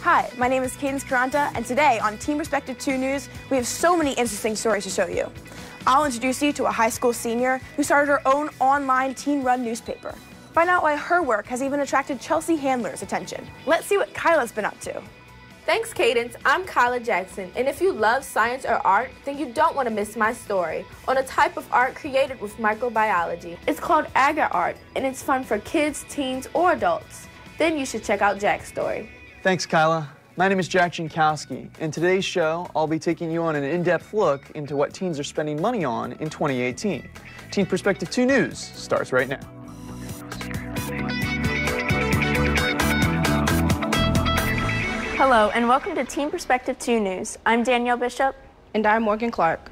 Hi, my name is Cadence Caranta, and today on Team Perspective 2 News, we have so many interesting stories to show you. I'll introduce you to a high school senior who started her own online teen-run newspaper. Find out why her work has even attracted Chelsea Handler's attention. Let's see what Kyla's been up to. Thanks, Cadence. I'm Kyla Jackson, and if you love science or art, then you don't want to miss my story on a type of art created with microbiology. It's called agar art, and it's fun for kids, teens, or adults. Then you should check out Jack's story. Thanks, Kyla. My name is Jack Jankowski. In today's show, I'll be taking you on an in-depth look into what teens are spending money on in 2018. Teen Perspective 2 News starts right now. Hello, and welcome to Teen Perspective 2 News. I'm Danielle Bishop. And I'm Morgan Clark.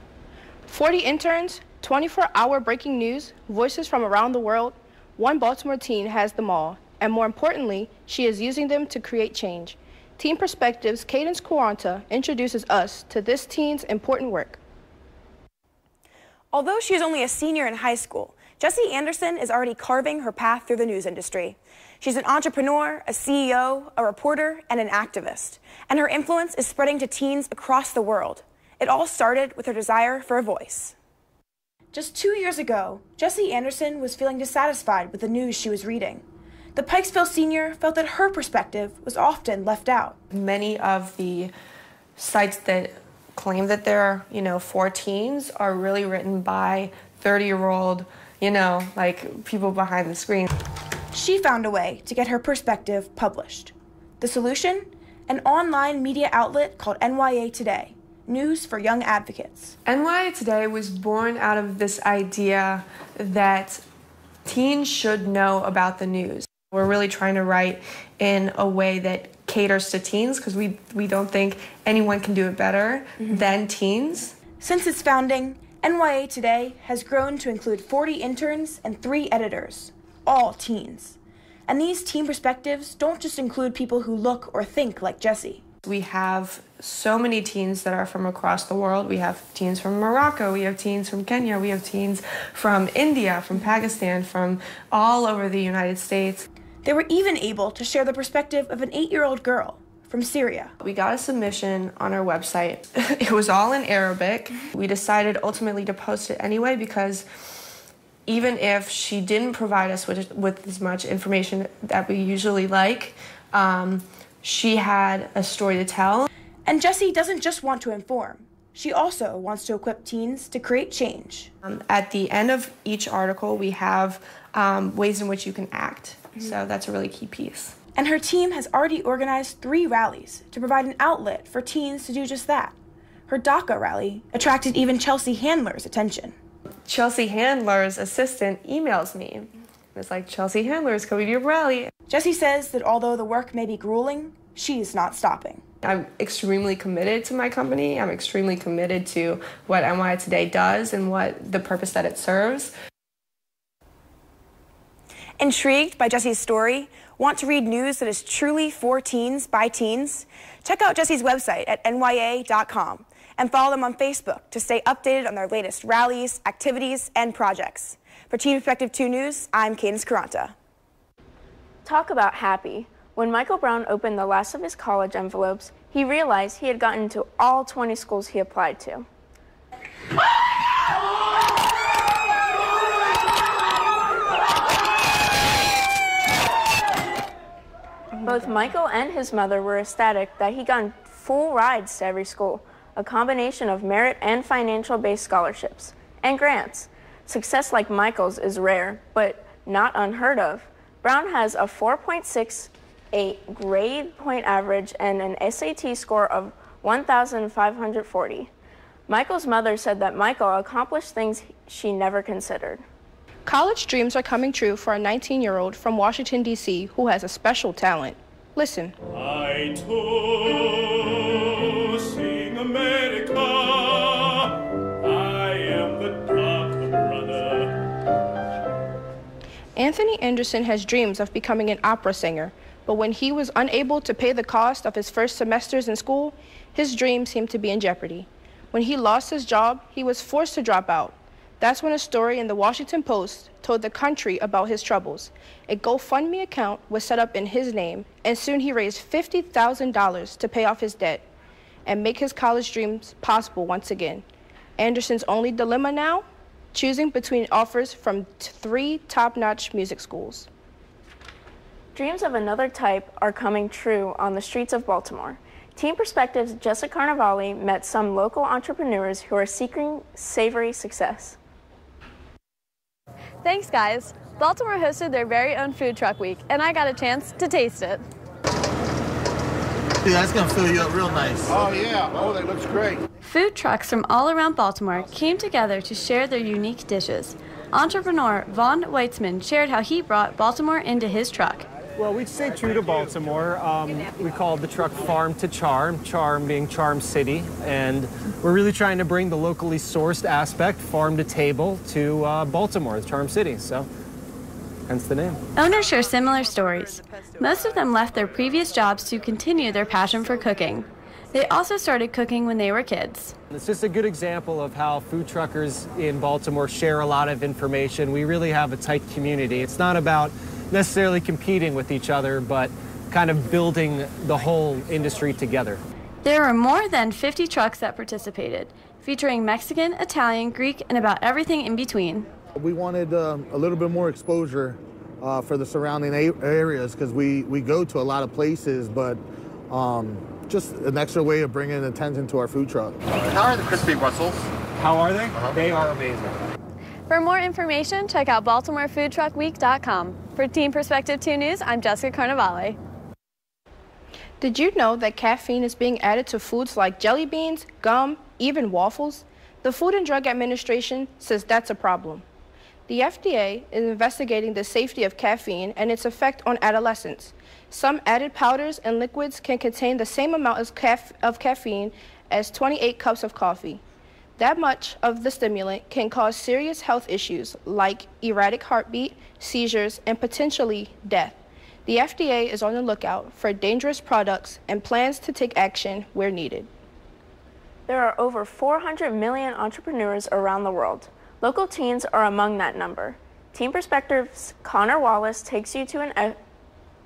40 interns, 24-hour breaking news, voices from around the world. One Baltimore teen has them all, and more importantly, she is using them to create change. Teen Perspective's Cadence Caranta introduces us to this teen's important work. Although she is only a senior in high school, Jessie Anderson is already carving her path through the news industry. She's an entrepreneur, a CEO, a reporter, and an activist. And her influence is spreading to teens across the world. It all started with her desire for a voice. Just 2 years ago, Jessie Anderson was feeling dissatisfied with the news she was reading. The Pikesville senior felt that her perspective was often left out. Many of the sites that claim that they're, for teens are really written by 30-year-old, like people behind the screen. She found a way to get her perspective published. The solution? An online media outlet called NYA Today, News for Young Advocates. NYA Today was born out of this idea that teens should know about the news. We're really trying to write in a way that caters to teens because we don't think anyone can do it better than teens. Since its founding, NYA Today has grown to include 40 interns and 3 editors, all teens. And these teen perspectives don't just include people who look or think like Jessie. We have so many teens that are from across the world. We have teens from Morocco, we have teens from Kenya, we have teens from India, from Pakistan, from all over the United States. They were even able to share the perspective of an 8-year-old girl from Syria. We got a submission on our website. It was all in Arabic. We decided ultimately to post it anyway because even if she didn't provide us with as much information that we usually like, she had a story to tell. And Jessie doesn't just want to inform. She also wants to equip teens to create change. At the end of each article, we have ways in which you can act. So that's a really key piece. And her team has already organized 3 rallies to provide an outlet for teens to do just that. Her DACA rally attracted even Chelsea Handler's attention. Chelsea Handler's assistant emails me. It's like, Chelsea Handler's coming to your rally. Jessie says that although the work may be grueling, she's not stopping. I'm extremely committed to my company. I'm extremely committed to what NYA Today does and what the purpose that it serves. Intrigued by Jessie's story? Want to read news that is truly for teens by teens? Check out Jessie's website at nya.com and follow them on Facebook to stay updated on their latest rallies, activities, and projects. For Teen Perspective 2 News, I'm Cadence Caranta. Talk about happy. When Michael Brown opened the last of his college envelopes, he realized he had gotten into all 20 schools he applied to. Both Michael and his mother were ecstatic that he got full rides to every school, a combination of merit and financial-based scholarships, and grants. Success like Michael's is rare, but not unheard of. Brown has a 4.68 grade point average and an SAT score of 1,540. Michael's mother said that Michael accomplished things she never considered. College dreams are coming true for a 19-year-old from Washington, D.C. who has a special talent. Listen. I too sing America. I am the DACA brother. Anthony Anderson has dreams of becoming an opera singer, but when he was unable to pay the cost of his first semesters in school, his dreams seemed to be in jeopardy. When he lost his job, he was forced to drop out. That's when a story in the Washington Post told the country about his troubles. A GoFundMe account was set up in his name, and soon he raised $50,000 to pay off his debt and make his college dreams possible once again. Anderson's only dilemma now? Choosing between offers from 3 top-notch music schools. Dreams of another type are coming true on the streets of Baltimore. Teen Perspective's Jessica Carnevale met some local entrepreneurs who are seeking savory success. Thanks, guys. Baltimore hosted their very own food truck week, and I got a chance to taste it. Yeah, that's gonna fill you up real nice. Oh yeah, oh that looks great. Food trucks from all around Baltimore came together to share their unique dishes. Entrepreneur Vaughn Weitzman shared how he brought Baltimore into his truck. Well, we stay true to Baltimore. We call the truck Farm to Charm, Charm being Charm City, and we're really trying to bring the locally sourced aspect, farm to table, to Baltimore, Charm City, so hence the name. Owners share similar stories. Most of them left their previous jobs to continue their passion for cooking. They also started cooking when they were kids. It's just a good example of how food truckers in Baltimore share a lot of information. We really have a tight community. It's not about necessarily competing with each other, but kind of building the whole industry together. There were more than 50 trucks that participated, featuring Mexican, Italian, Greek, and about everything in between. We wanted a little bit more exposure for the surrounding areas because we go to a lot of places, but just an extra way of bringing attention to our food truck. How are the crispy Brussels? How are they? They are amazing. For more information, check out BaltimoreFoodTruckWeek.com. For Teen Perspective 2 News, I'm Jessica Carnevale. Did you know that caffeine is being added to foods like jelly beans, gum, even waffles? The Food and Drug Administration says that's a problem. The FDA is investigating the safety of caffeine and its effect on adolescents. Some added powders and liquids can contain the same amount of caffeine as 28 cups of coffee. That much of the stimulant can cause serious health issues like erratic heartbeat, seizures, and potentially death. The FDA is on the lookout for dangerous products and plans to take action where needed. There are over 400 million entrepreneurs around the world. Local teens are among that number. Teen Perspective's Connor Wallace takes you to an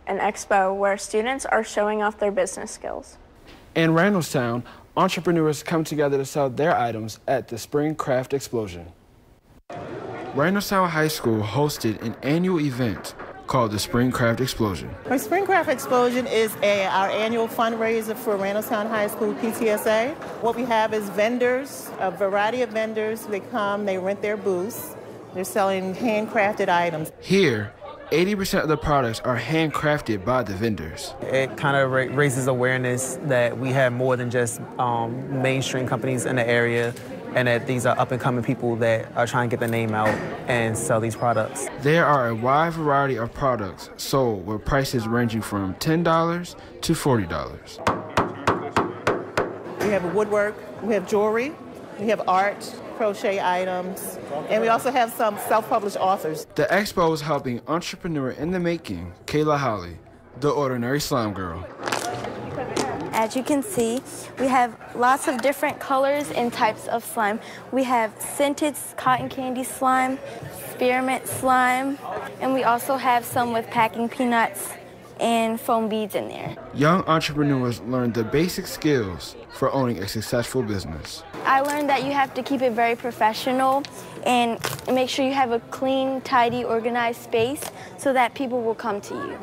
expo where students are showing off their business skills. In Randallstown, entrepreneurs come together to sell their items at the Spring Craft Explosion. Randallstown High School hosted an annual event called the Spring Craft Explosion. Our Spring Craft Explosion is our annual fundraiser for Randallstown High School PTSA. What we have is vendors, a variety of vendors. They come, they rent their booths. They're selling handcrafted items. Here, 80% of the products are handcrafted by the vendors. It kind of raises awareness that we have more than just mainstream companies in the area, and that these are up-and-coming people that are trying to get the name out and sell these products. There are a wide variety of products sold with prices ranging from $10 to $40. We have woodwork, we have jewelry, we have art, crochet items, and we also have some self-published authors. The expo is helping entrepreneur in the making, Kayla Holly, the ordinary slime girl. As you can see, we have lots of different colors and types of slime. We have scented cotton candy slime, spearmint slime, and we also have some with packing peanuts and foam beads in there. Young entrepreneurs learn the basic skills for owning a successful business. I learned that you have to keep it very professional and make sure you have a clean, tidy, organized space so that people will come to you.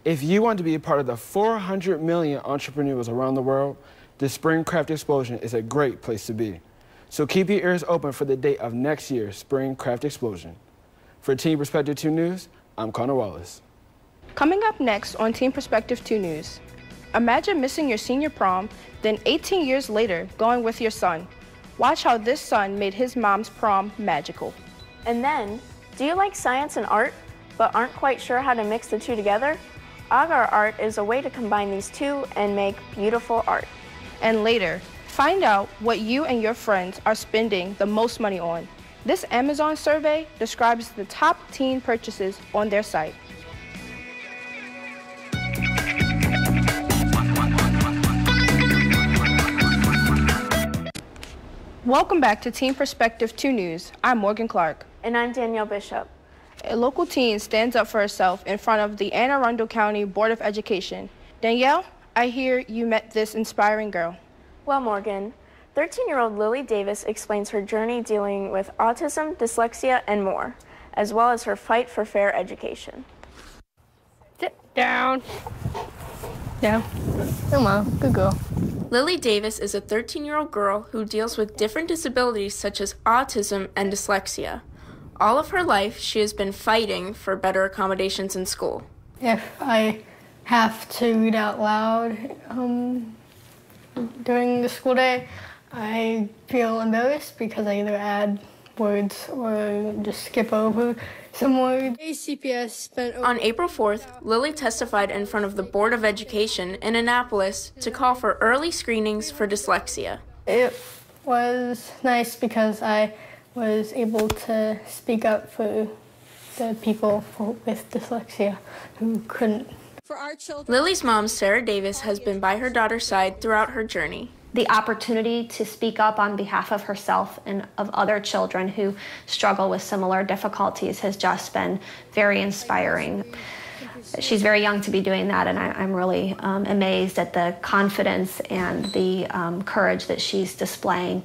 If you want to be a part of the 400 million entrepreneurs around the world, the Spring Craft Explosion is a great place to be. So keep your ears open for the date of next year's Spring Craft Explosion. For Teen Perspective 2 News, I'm Connor Wallace. Coming up next on Teen Perspective 2 News, imagine missing your senior prom, then 18 years later going with your son. Watch how this son made his mom's prom magical. And then, do you like science and art, but aren't quite sure how to mix the two together? Agar Art is a way to combine these two and make beautiful art. And later, find out what you and your friends are spending the most money on. This Amazon survey describes the top teen purchases on their site. Welcome back to Teen Perspective 2 News. I'm Morgan Clark. And I'm Danielle Bishop. A local teen stands up for herself in front of the Anne Arundel County Board of Education. Danielle, I hear you met this inspiring girl. Well, Morgan, 13-year-old Lily Davis explains her journey dealing with autism, dyslexia, and more, as well as her fight for fair education. Sit down. Down. Come on, good girl. Lily Davis is a 13-year-old girl who deals with different disabilities such as autism and dyslexia. All of her life, she has been fighting for better accommodations in school. If I have to read out loud during the school day, I feel embarrassed because I either add words or just skip over some words. On April 4th, Lily testified in front of the Board of Education in Annapolis to call for early screenings for dyslexia. It was nice because I was able to speak up for the people with dyslexia who couldn't. Lily's mom, Sarah Davis, has been by her daughter's side throughout her journey. The opportunity to speak up on behalf of herself and of other children who struggle with similar difficulties has just been very inspiring. She's very young to be doing that, and I'm really amazed at the confidence and the courage that she's displaying.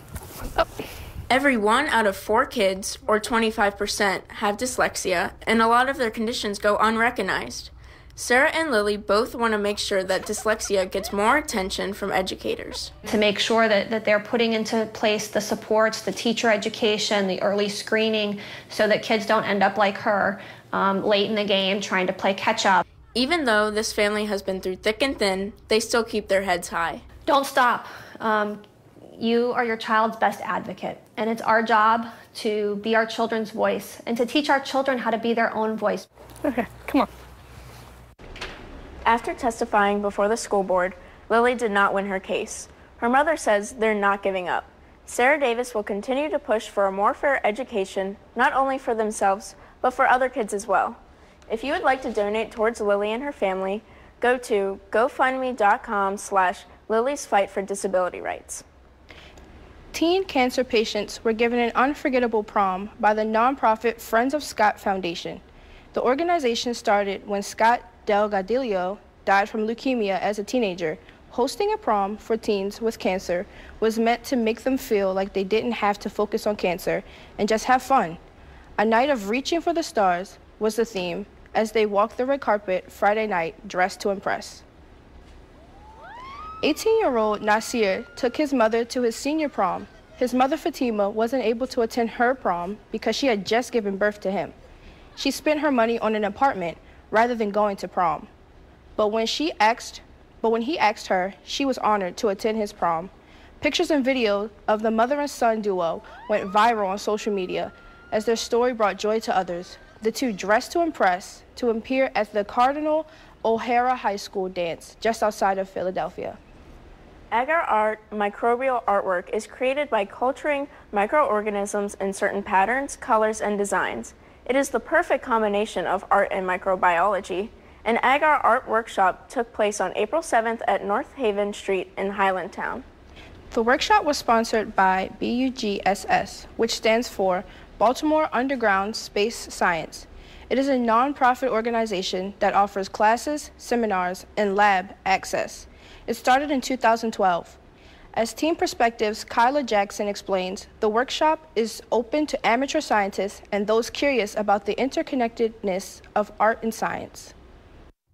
Every 1 out of 4 kids, or 25%, have dyslexia, and a lot of their conditions go unrecognized. Sarah and Lily both want to make sure that dyslexia gets more attention from educators. To make sure that they're putting into place the supports, the teacher education, the early screening, so that kids don't end up like her late in the game trying to play catch up. Even though this family has been through thick and thin, they still keep their heads high. Don't stop. You are your child's best advocate, and it's our job to be our children's voice and to teach our children how to be their own voice. Okay, come on. After testifying before the school board, Lily did not win her case. Her mother says they're not giving up. Sarah Davis will continue to push for a more fair education, not only for themselves, but for other kids as well. If you would like to donate towards Lily and her family, go to gofundme.com/Lily's Fight for Disability Rights. Teen cancer patients were given an unforgettable prom by the nonprofit Friends of Scott Foundation. The organization started when Scott Delgadillo died from leukemia as a teenager. Hosting a prom for teens with cancer was meant to make them feel like they didn't have to focus on cancer and just have fun. A night of reaching for the stars was the theme as they walked the red carpet Friday night dressed to impress. 18-year-old Nasir took his mother to his senior prom. His mother Fatima wasn't able to attend her prom because she had just given birth to him. She spent her money on an apartment rather than going to prom. But when he asked her, she was honored to attend his prom. Pictures and video of the mother and son duo went viral on social media as their story brought joy to others. The two dressed to impress to appear at the Cardinal O'Hara High School dance just outside of Philadelphia. Agar art microbial artwork is created by culturing microorganisms in certain patterns, colors, and designs. It is the perfect combination of art and microbiology. An Agar art workshop took place on April 7th at North Haven Street in Highlandtown. The workshop was sponsored by BUGSS, which stands for Baltimore Underground Space Science. It is a non-profit organization that offers classes, seminars, and lab access. It started in 2012. As Teen Perspectives' Kyla Jackson explains, the workshop is open to amateur scientists and those curious about the interconnectedness of art and science.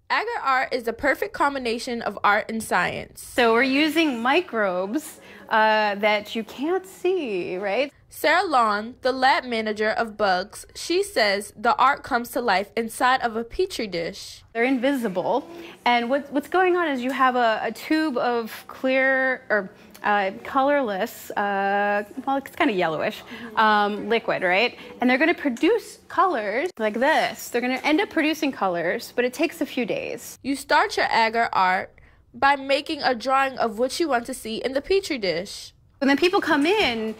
Agar art is the perfect combination of art and science. So we're using microbes that you can't see, right? Sarah Lawn, the lab manager of bugs, she says the art comes to life inside of a petri dish. They're invisible, and what's going on is you have a tube of clear or colorless, well, it's kind of yellowish, liquid, right? And they're going to produce colors like this. They're going to end up producing colors, but it takes a few days. You start your agar art by making a drawing of what you want to see in the petri dish. When then people come in,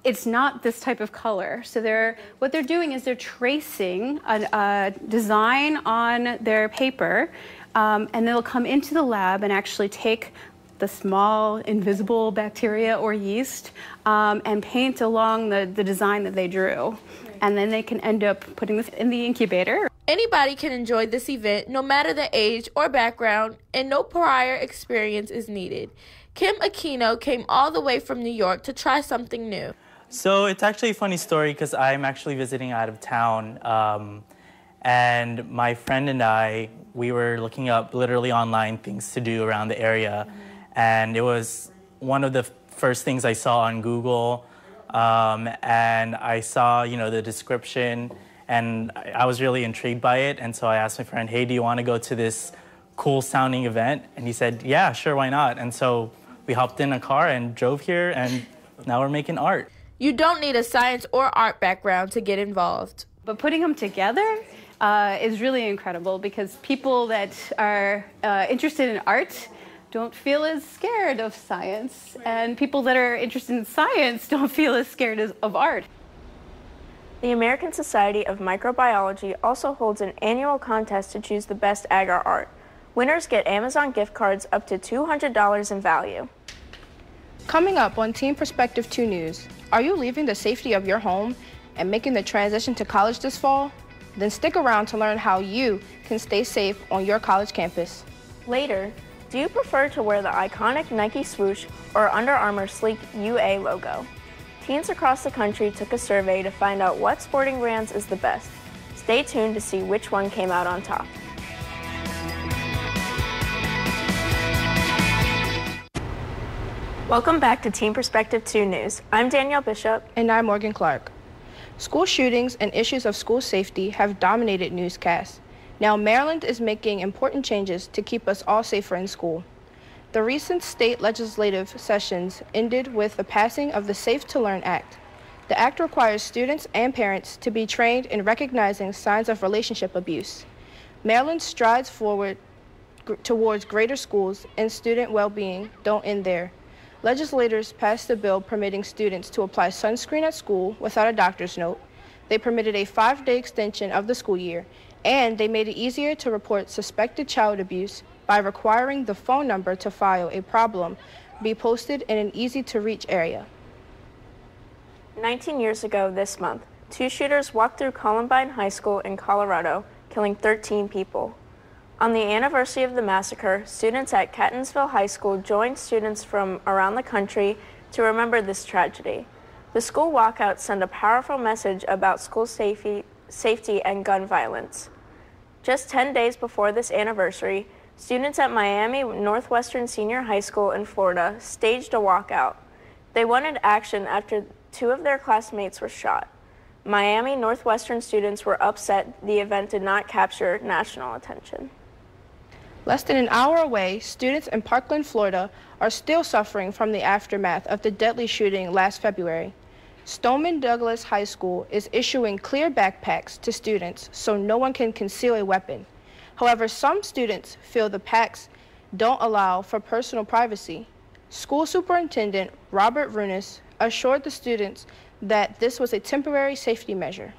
it's not this type of color. So what they're doing is they're tracing a design on their paper, and they'll come into the lab and actually take the small invisible bacteria or yeast and paint along the design that they drew. And then they can end up putting this in the incubator. Anybody can enjoy this event, no matter the age or background, and no prior experience is needed. Kim Aquino came all the way from New York to try something new. So it's actually a funny story because I'm actually visiting out of town. And my friend and I, we were looking up literally online things to do around the area. And it was one of the first things I saw on Google. And I saw, the description, and I was really intrigued by it. And so I asked my friend, hey, do you want to go to this cool sounding event? And he said, yeah, sure, why not? And so we hopped in a car and drove here, and now we're making art. You don't need a science or art background to get involved. But putting them together is really incredible because people that are interested in art don't feel as scared of science, and people that are interested in science don't feel as scared of art. The American Society of Microbiology also holds an annual contest to choose the best agar art. Winners get Amazon gift cards up to $200 in value. Coming up on Team Perspective 2 News, are you leaving the safety of your home and making the transition to college this fall? Then stick around to learn how you can stay safe on your college campus. Later, do you prefer to wear the iconic Nike swoosh or Under Armour sleek UA logo? Teens across the country took a survey to find out what sporting brands is the best. Stay tuned to see which one came out on top. Welcome back to Team Perspective 2 News. I'm Danielle Bishop. And I'm Morgan Clark. School shootings and issues of school safety have dominated newscasts. Now Maryland is making important changes to keep us all safer in school. The recent state legislative sessions ended with the passing of the Safe to Learn Act. The act requires students and parents to be trained in recognizing signs of relationship abuse. Maryland strides forward towards greater schools, and student well-being don't end there. Legislators passed a bill permitting students to apply sunscreen at school without a doctor's note. They permitted a 5-day extension of the school year, and they made it easier to report suspected child abuse by requiring the phone number to file a problem be posted in an easy-to-reach area. 19 years ago this month, 2 shooters walked through Columbine High School in Colorado, killing 13 people. On the anniversary of the massacre, students at Catonsville High School joined students from around the country to remember this tragedy. The school walkout sent a powerful message about school safety and gun violence. Just 10 days before this anniversary, students at Miami Northwestern Senior High School in Florida staged a walkout. They wanted action after 2 of their classmates were shot. Miami Northwestern students were upset the event did not capture national attention. Less than an hour away, students in Parkland, Florida are still suffering from the aftermath of the deadly shooting last February. Stoneman Douglas High School is issuing clear backpacks to students so no one can conceal a weapon. However, some students feel the packs don't allow for personal privacy. School Superintendent Robert Runis assured the students that this was a temporary safety measure.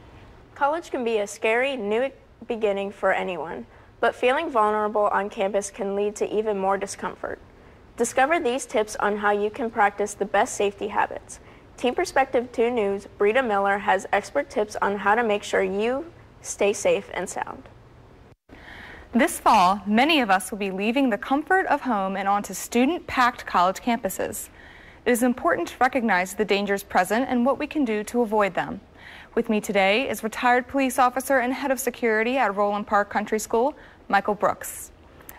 College can be a scary new beginning for anyone, but feeling vulnerable on campus can lead to even more discomfort. Discover these tips on how you can practice the best safety habits. Team Perspective 2 News' Brita Miller has expert tips on how to make sure you stay safe and sound. This fall, many of us will be leaving the comfort of home and onto student-packed college campuses. It is important to recognize the dangers present and what we can do to avoid them. With me today is retired police officer and head of security at Roland Park Country School, Michael Brooks.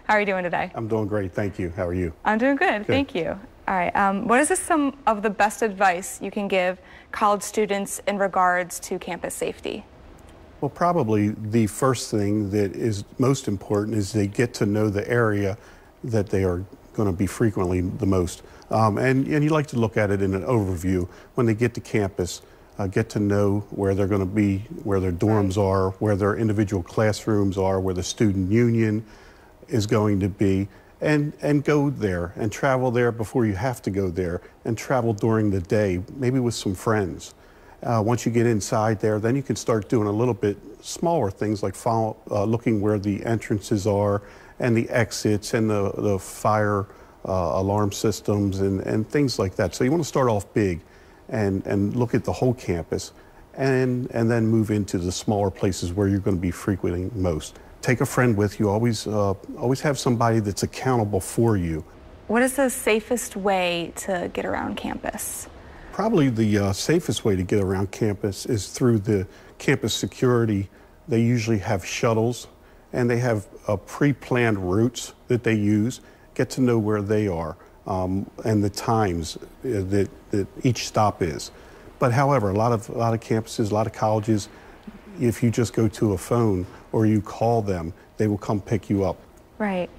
How are you doing today? I'm doing great, thank you. How are you? I'm doing good. Thank you. All right, what is some of the best advice you can give college students in regards to campus safety? Well, probably the first thing that is most important is they get to know the area that they are going to be frequently the most. And you like to look at it in an overview. When they get to campus, get to know where they're going to be, where their dorms are, where their individual classrooms are, where the student union is going to be, and go there and travel there before you have to go there, and travel during the day, maybe with some friends. Once you get inside there, then you can start doing a little bit smaller things like looking where the entrances are and the exits and the fire alarm systems and things like that. So you want to start off big and look at the whole campus and then move into the smaller places where you're going to be frequenting most. Take a friend with you. Always have somebody that's accountable for you. What is the safest way to get around campus? Probably the safest way to get around campus is through the campus security. They usually have shuttles and they have pre-planned routes that they use. Get to know where they are and the times that each stop is. But however, a lot of campuses, a lot of colleges, if you just go to a phone or you call them, they will come pick you up. Right.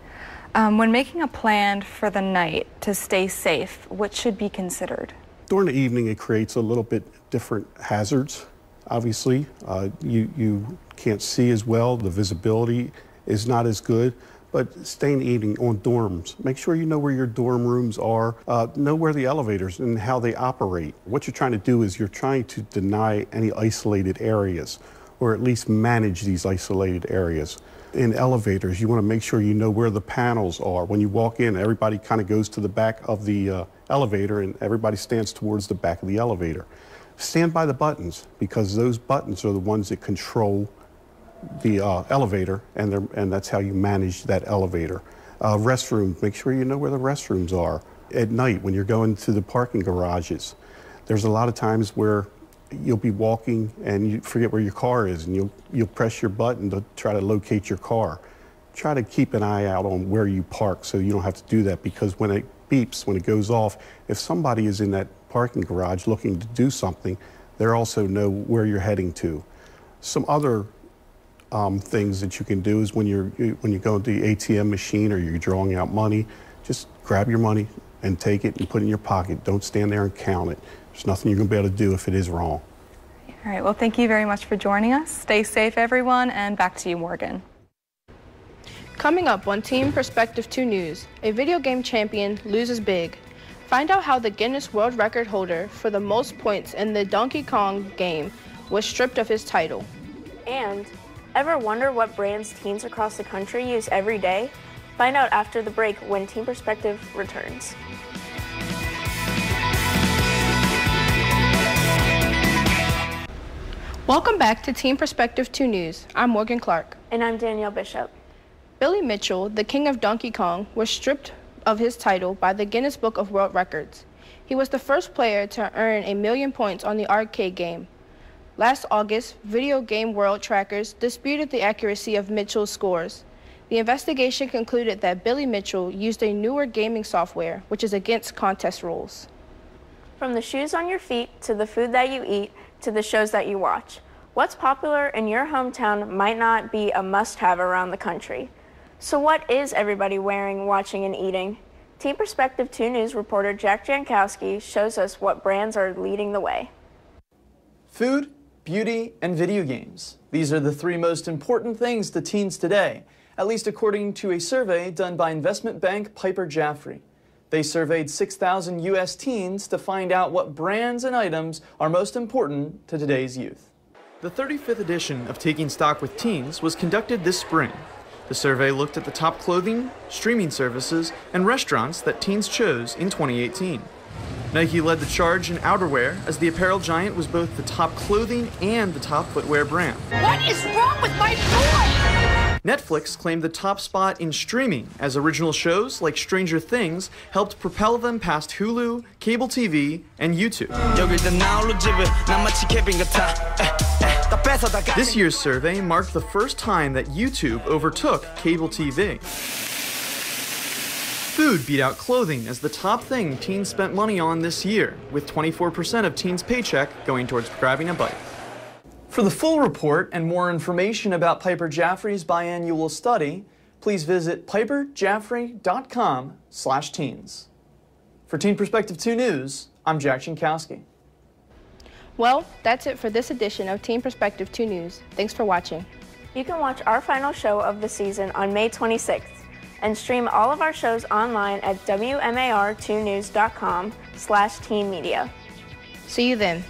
When making a plan for the night to stay safe, what should be considered? During the evening, it creates a little bit different hazards. Obviously, you can't see as well. The visibility is not as good. But stay in the evening on dorms. Make sure you know where your dorm rooms are. Know where the elevators and how they operate. What you're trying to do is you're trying to deny any isolated areas, or at least manage these isolated areas. In elevators, you want to make sure you know where the panels are. When you walk in, everybody kind of goes to the back of the elevator and everybody stands towards the back of the elevator. Stand by the buttons, because those buttons are the ones that control the elevator, and that's how you manage that elevator. Restrooms, make sure you know where the restrooms are. At night, when you're going to the parking garages, there's a lot of times where you'll be walking and you forget where your car is, and you'll press your button to try to locate your car. Try to keep an eye out on where you park so you don't have to do that, because when it beeps, when it goes off, if somebody is in that parking garage looking to do something, they also know where you're heading to. Some other things that you can do is when you go to the ATM machine or you're drawing out money, just grab your money and take it and put it in your pocket. Don't stand there and count it. There's nothing you're going to be able to do if it is wrong. All right, well, thank you very much for joining us. Stay safe, everyone, and back to you, Morgan. Coming up on Team Perspective 2 News, a video game champion loses big. Find out how the Guinness World Record holder for the most points in the Donkey Kong game was stripped of his title. And ever wonder what brands teens across the country use every day? Find out after the break when Team Perspective returns. Welcome back to Team Perspective 2 News. I'm Morgan Clark. And I'm Danielle Bishop. Billy Mitchell, the king of Donkey Kong, was stripped of his title by the Guinness Book of World Records. He was the first player to earn 1 million points on the arcade game. Last August, video game world trackers disputed the accuracy of Mitchell's scores. The investigation concluded that Billy Mitchell used a newer gaming software, which is against contest rules. From the shoes on your feet, to the food that you eat, to the shows that you watch, what's popular in your hometown might not be a must-have around the country. So what is everybody wearing, watching, and eating? Team Perspective 2 News reporter Jack Jankowski shows us what brands are leading the way. Food, beauty, and video games. These are the 3 most important things to teens today, at least according to a survey done by investment bank Piper Jaffray. They surveyed 6,000 U.S. teens to find out what brands and items are most important to today's youth. The 35th edition of Taking Stock with Teens was conducted this spring. The survey looked at the top clothing, streaming services, and restaurants that teens chose in 2018. Nike led the charge in outerwear, as the apparel giant was both the top clothing and the top footwear brand. What is wrong with my boy? Netflix claimed the top spot in streaming, as original shows like Stranger Things helped propel them past Hulu, cable TV, and YouTube. This year's survey marked the first time that YouTube overtook cable TV. Food beat out clothing as the top thing teens spent money on this year, with 24% of teens' paycheck going towards grabbing a bite. For the full report and more information about Piper Jaffray's biannual study, please visit piperjaffray.com/teens. For Teen Perspective 2 News, I'm Jack Jankowski. Well, that's it for this edition of Team Perspective 2 News. Thanks for watching. You can watch our final show of the season on May 26th and stream all of our shows online at WMAR2news.com/teenmedia. See you then.